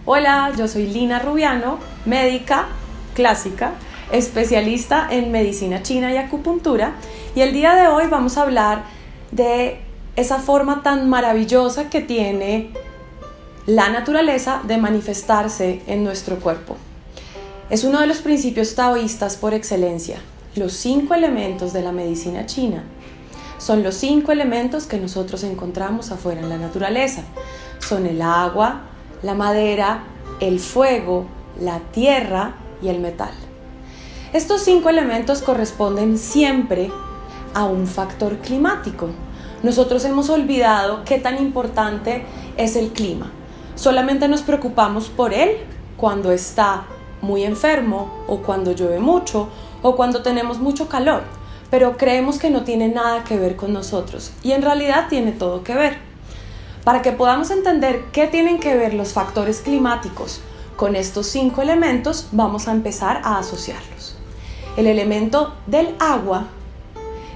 Hola, yo soy Lina Rubiano, médica clásica, especialista en medicina china y acupuntura, y el día de hoy vamos a hablar de esa forma tan maravillosa que tiene la naturaleza de manifestarse en nuestro cuerpo. Es uno de los principios taoístas por excelencia. Los 5 elementos de la medicina china son los 5 elementos que nosotros encontramos afuera en la naturaleza. Son el agua, la madera, el fuego, la tierra y el metal. Estos 5 elementos corresponden siempre a un factor climático. Nosotros hemos olvidado qué tan importante es el clima. Solamente nos preocupamos por él cuando está muy enfermo o cuando llueve mucho o cuando tenemos mucho calor, pero creemos que no tiene nada que ver con nosotros y en realidad tiene todo que ver. Para que podamos entender qué tienen que ver los factores climáticos con estos 5 elementos, vamos a empezar a asociarlos. El elemento del agua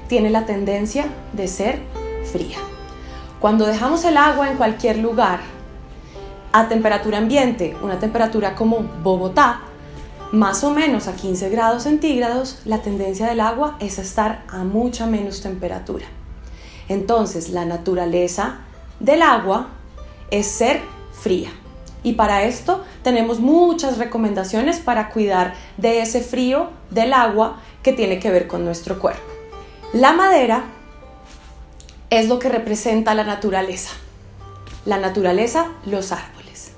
tiene la tendencia de ser fría. Cuando dejamos el agua en cualquier lugar a temperatura ambiente, una temperatura como Bogotá, más o menos a 15 grados centígrados, la tendencia del agua es estar a mucha menos temperatura. Entonces, la naturaleza del agua es ser fría. Y para esto tenemos muchas recomendaciones para cuidar de ese frío del agua que tiene que ver con nuestro cuerpo. La madera es lo que representa la naturaleza. La naturaleza, los árboles.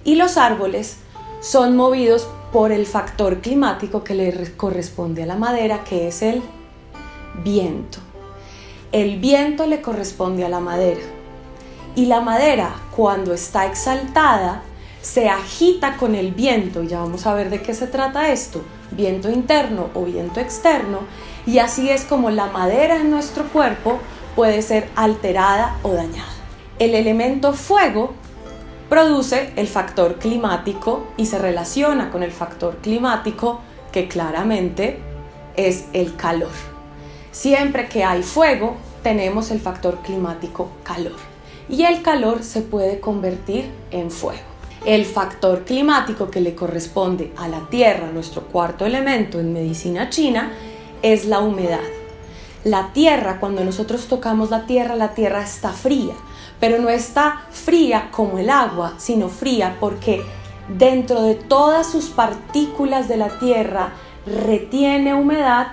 Y los árboles son movidos por el factor climático que le corresponde a la madera, que es el viento. El viento le corresponde a la madera. Y la madera, cuando está exaltada, se agita con el viento. Ya vamos a ver de qué se trata esto. Viento interno o viento externo. Y así es como la madera en nuestro cuerpo puede ser alterada o dañada. El elemento fuego produce el factor climático y se relaciona con el factor climático, que claramente es el calor. Siempre que hay fuego, tenemos el factor climático calor. Y el calor se puede convertir en fuego. El factor climático que le corresponde a la tierra, nuestro cuarto elemento en medicina china, es la humedad. La tierra, cuando nosotros tocamos la tierra está fría, pero no está fría como el agua, sino fría porque dentro de todas sus partículas de la tierra retiene humedad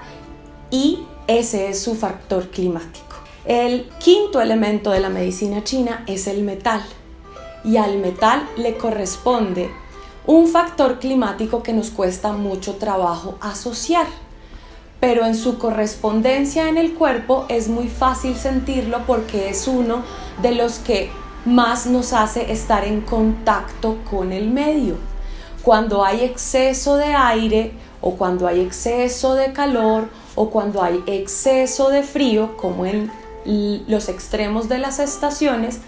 y ese es su factor climático. El quinto elemento de la medicina china es el metal, y al metal le corresponde un factor climático que nos cuesta mucho trabajo asociar, pero en su correspondencia en el cuerpo es muy fácil sentirlo porque es uno de los que más nos hace estar en contacto con el medio. Cuando hay exceso de aire o cuando hay exceso de calor o cuando hay exceso de frío, como en los extremos de las estaciones,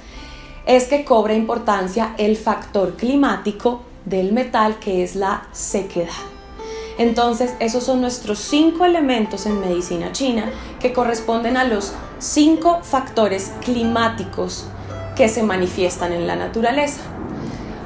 es que cobra importancia el factor climático del metal, que es la sequedad. Entonces, esos son nuestros 5 elementos en medicina china que corresponden a los 5 factores climáticos que se manifiestan en la naturaleza.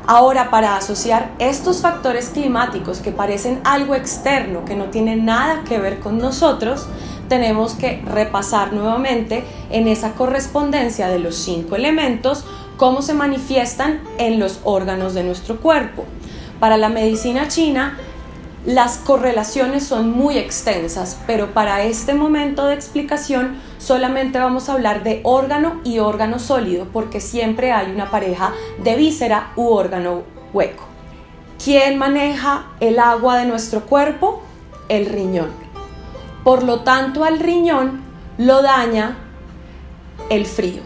Ahora, para asociar estos factores climáticos que parecen algo externo, que no tienen nada que ver con nosotros, tenemos que repasar nuevamente en esa correspondencia de los 5 elementos cómo se manifiestan en los órganos de nuestro cuerpo. Para la medicina china, las correlaciones son muy extensas, pero para este momento de explicación solamente vamos a hablar de órgano y órgano sólido, porque siempre hay una pareja de víscera u órgano hueco. ¿Quién maneja el agua de nuestro cuerpo? El riñón. Por lo tanto, al riñón lo daña el frío.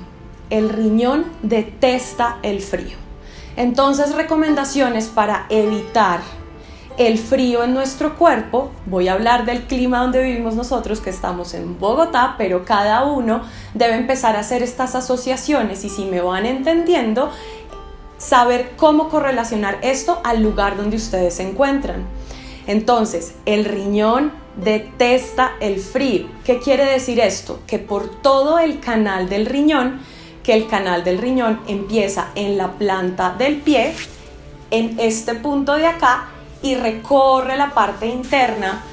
El riñón detesta el frío. Entonces, recomendaciones para evitar el frío en nuestro cuerpo. Voy a hablar del clima donde vivimos nosotros, que estamos en Bogotá, pero cada uno debe empezar a hacer estas asociaciones y si me van entendiendo, saber cómo correlacionar esto al lugar donde ustedes se encuentran. Entonces, el riñón detesta el frío. ¿Qué quiere decir esto? Que por todo el canal del riñón, que el canal del riñón empieza en la planta del pie en este punto de acá y recorre la parte interna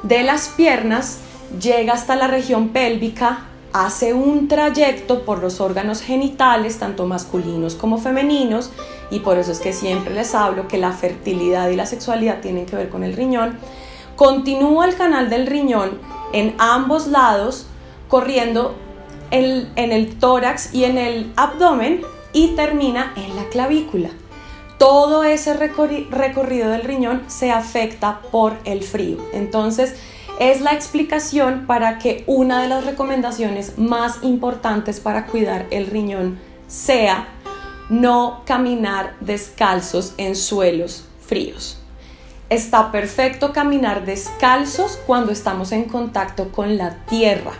de las piernas, llega hasta la región pélvica, hace un trayecto por los órganos genitales, tanto masculinos como femeninos, y por eso es que siempre les hablo que la fertilidad y la sexualidad tienen que ver con el riñón. Continúa el canal del riñón en ambos lados, corriendo en el tórax y en el abdomen, y termina en la clavícula. Todo ese recorrido del riñón se afecta por el frío. Entonces, es la explicación para que una de las recomendaciones más importantes para cuidar el riñón sea no caminar descalzos en suelos fríos. Está perfecto caminar descalzos cuando estamos en contacto con la tierra.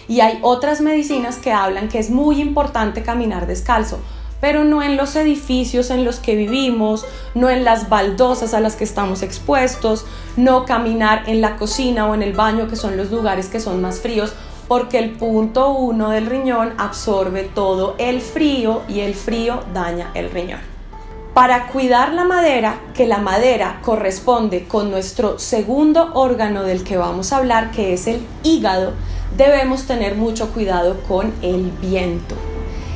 Y hay otras medicinas que hablan que es muy importante caminar descalzo, pero no en los edificios en los que vivimos, no en las baldosas a las que estamos expuestos, no caminar en la cocina o en el baño, que son los lugares que son más fríos, porque el punto 1 del riñón absorbe todo el frío y el frío daña el riñón. Para cuidar la madera, que la madera corresponde con nuestro segundo órgano del que vamos a hablar, que es el hígado, debemos tener mucho cuidado con el viento.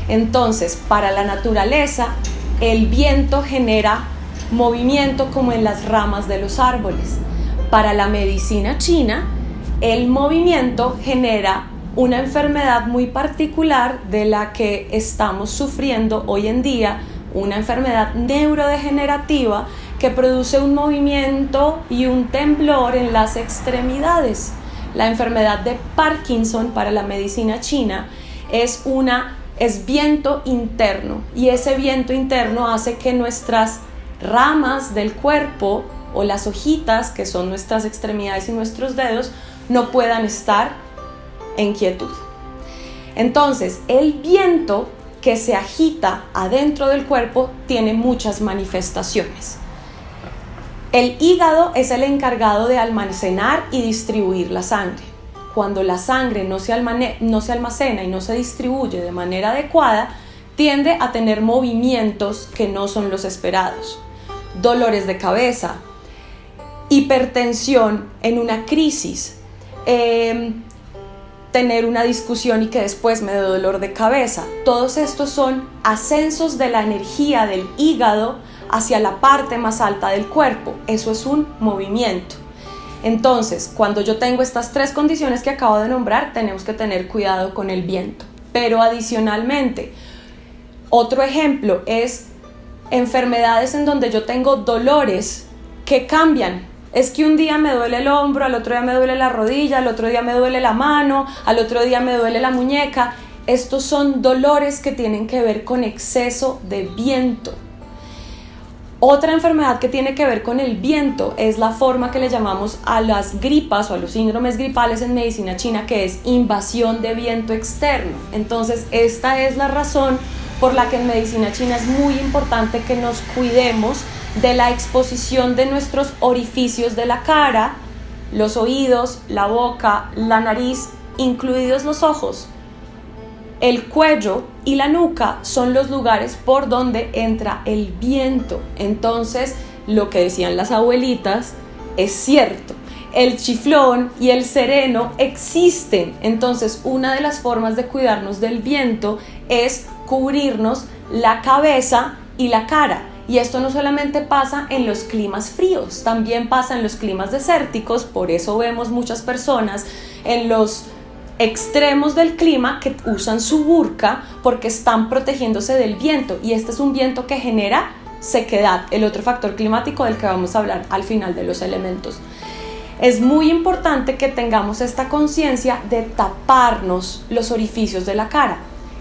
Entonces, para la naturaleza, el viento genera movimiento como en las ramas de los árboles. Para la medicina china, el movimiento genera una enfermedad muy particular de la que estamos sufriendo hoy en día, una enfermedad neurodegenerativa que produce un movimiento y un temblor en las extremidades. La enfermedad de Parkinson para la medicina china es viento interno, y ese viento interno hace que nuestras ramas del cuerpo o las hojitas, que son nuestras extremidades y nuestros dedos, no puedan estar en quietud. Entonces, el viento que se agita adentro del cuerpo tiene muchas manifestaciones. El hígado es el encargado de almacenar y distribuir la sangre. Cuando la sangre no se almacena y no se distribuye de manera adecuada, tiende a tener movimientos que no son los esperados. Dolores de cabeza, hipertensión en una crisis, tener una discusión y que después me dé dolor de cabeza. Todos estos son ascensos de la energía del hígado hacia la parte más alta del cuerpo. Eso es un movimiento. Entonces, cuando yo tengo estas tres condiciones que acabo de nombrar, tenemos que tener cuidado con el viento. Pero adicionalmente, otro ejemplo es enfermedades en donde yo tengo dolores que cambian. Es que un día me duele el hombro, al otro día me duele la rodilla, al otro día me duele la mano, al otro día me duele la muñeca. Estos son dolores que tienen que ver con exceso de viento. Otra enfermedad que tiene que ver con el viento es la forma que le llamamos a las gripas o a los síndromes gripales en medicina china, que es invasión de viento externo. Entonces, esta es la razón por la que en medicina china es muy importante que nos cuidemos de la exposición de nuestros orificios de la cara, los oídos, la boca, la nariz, incluidos los ojos. El cuello y la nuca son los lugares por donde entra el viento. Entonces, lo que decían las abuelitas es cierto. El chiflón y el sereno existen. Entonces, una de las formas de cuidarnos del viento es cubrirnos la cabeza y la cara. Y esto no solamente pasa en los climas fríos, también pasa en los climas desérticos. Por eso vemos muchas personas en los extremos del clima que usan su burka porque están protegiéndose del viento, y este es un viento que genera sequedad, el otro factor climático del que vamos a hablar al final de los elementos. Es muy importante que tengamos esta conciencia de taparnos los orificios de la cara.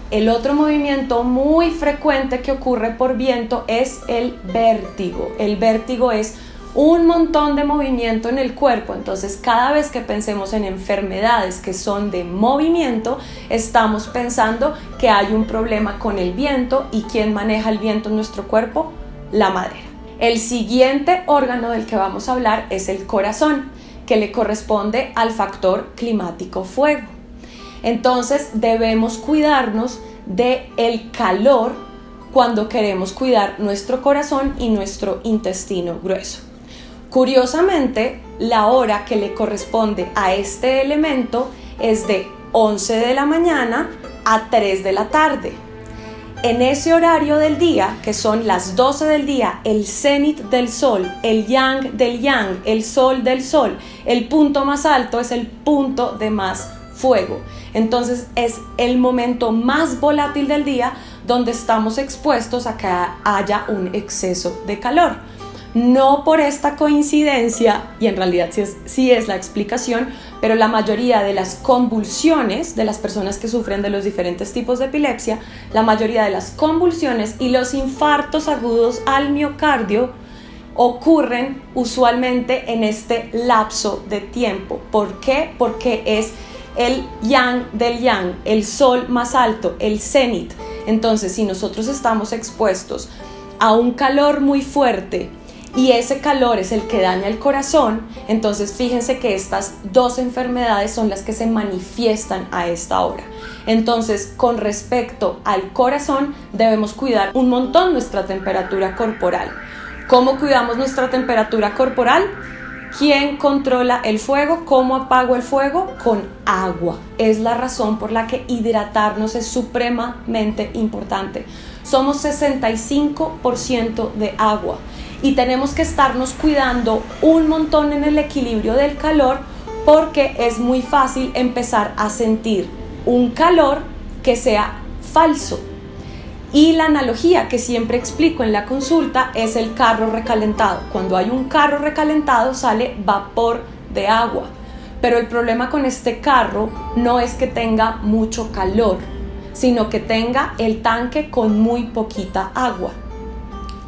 El otro movimiento muy frecuente que ocurre por viento es el vértigo. El vértigo es un montón de movimiento en el cuerpo. Entonces, cada vez que pensemos en enfermedades que son de movimiento, estamos pensando que hay un problema con el viento. ¿Y quién maneja el viento en nuestro cuerpo? La madera. El siguiente órgano del que vamos a hablar es el corazón, que le corresponde al factor climático fuego. Entonces, debemos cuidarnos del calor cuando queremos cuidar nuestro corazón y nuestro intestino grueso. Curiosamente, la hora que le corresponde a este elemento es de 11 de la mañana a 3 de la tarde. En ese horario del día, que son las 12 del día, el cenit del sol, el yang del yang, el sol del sol, el punto más alto es el punto de más fuego. Entonces es el momento más volátil del día donde estamos expuestos a que haya un exceso de calor. No por esta coincidencia, y en realidad sí es la explicación, pero la mayoría de las convulsiones de las personas que sufren de los diferentes tipos de epilepsia, la mayoría de las convulsiones y los infartos agudos al miocardio ocurren usualmente en este lapso de tiempo. ¿Por qué? Porque es el yang del yang, el sol más alto, el cenit. Entonces, si nosotros estamos expuestos a un calor muy fuerte y ese calor es el que daña el corazón, entonces fíjense que estas dos enfermedades son las que se manifiestan a esta hora. Entonces, con respecto al corazón, debemos cuidar un montón nuestra temperatura corporal. ¿Cómo cuidamos nuestra temperatura corporal? ¿Quién controla el fuego? ¿Cómo apago el fuego? Con agua. Es la razón por la que hidratarnos es supremamente importante. Somos 65% de agua y tenemos que estarnos cuidando un montón en el equilibrio del calor, porque es muy fácil empezar a sentir un calor que sea falso. Y la analogía que siempre explico en la consulta es el carro recalentado. Cuando hay un carro recalentado sale vapor de agua, pero el problema con este carro no es que tenga mucho calor, sino que tenga el tanque con muy poquita agua.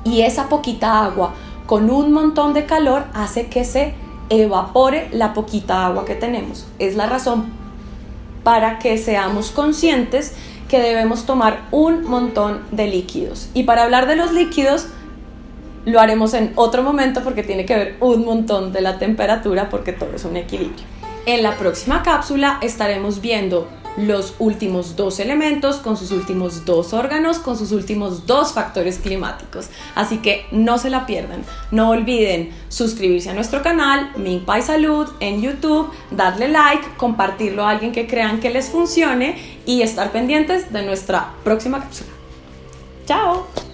Y esa poquita agua con un montón de calor hace que se evapore la poquita agua que tenemos. Es la razón para que seamos conscientes que debemos tomar un montón de líquidos. Y para hablar de los líquidos lo haremos en otro momento, porque tiene que ver un montón de la temperatura, porque todo es un equilibrio. En la próxima cápsula estaremos viendo los últimos 2 elementos con sus últimos 2 órganos, con sus últimos 2 factores climáticos. Así que no se la pierdan. No olviden suscribirse a nuestro canal Minpai Salud en YouTube, darle like, compartirlo a alguien que crean que les funcione y estar pendientes de nuestra próxima cápsula. ¡Chao!